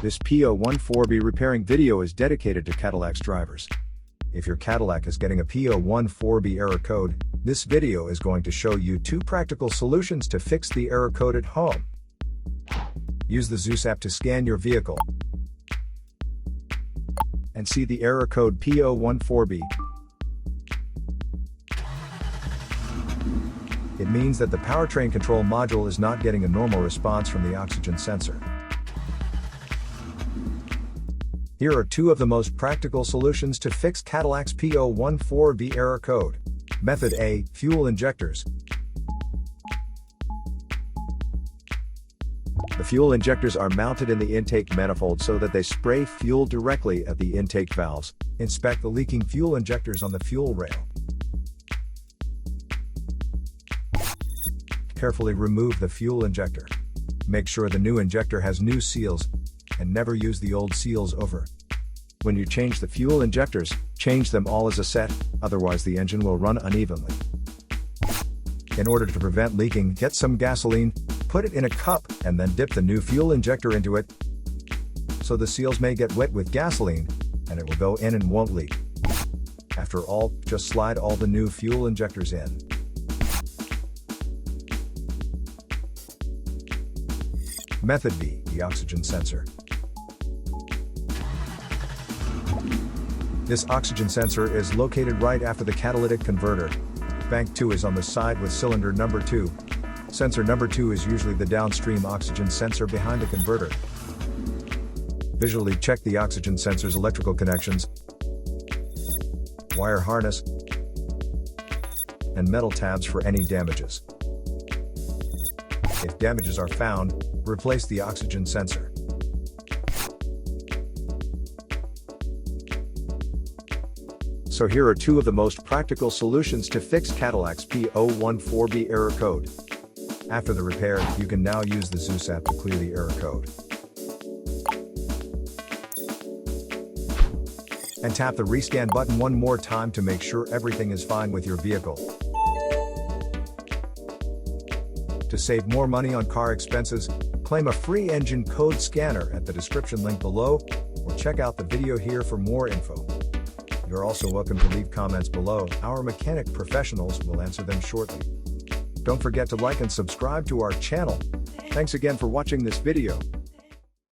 This P014B repairing video is dedicated to Cadillac's drivers. If your Cadillac is getting a P014B error code, this video is going to show you 2 practical solutions to fix the error code at home. Use the Zeus app to scan your vehicle and see the error code P014B. It means that the powertrain control module is not getting a normal response from the oxygen sensor. Here are 2 of the most practical solutions to fix Cadillac's P014B error code. Method A, fuel injectors. The fuel injectors are mounted in the intake manifold so that they spray fuel directly at the intake valves. Inspect the leaking fuel injectors on the fuel rail. Carefully remove the fuel injector. Make sure the new injector has new seals, and never use the old seals over. When you change the fuel injectors, change them all as a set, otherwise the engine will run unevenly. In order to prevent leaking, get some gasoline, put it in a cup, and then dip the new fuel injector into it, so the seals may get wet with gasoline, and it will go in and won't leak. After all, just slide all the new fuel injectors in. Method B, the oxygen sensor. This oxygen sensor is located right after the catalytic converter. Bank 2 is on the side with cylinder number 2. Sensor number 2 is usually the downstream oxygen sensor behind the converter. Visually check the oxygen sensor's electrical connections, wire harness, and metal tabs for any damages. If damages are found, replace the oxygen sensor. So here are 2 of the most practical solutions to fix Cadillac's P014B error code. After the repair, you can now use the Zeus app to clear the error code. And tap the rescan button one more time to make sure everything is fine with your vehicle. To save more money on car expenses, claim a free engine code scanner at the description link below, or check out the video here for more info. You're also welcome to leave comments below. Our mechanic professionals will answer them shortly. Don't forget to like and subscribe to our channel. Thanks again for watching this video.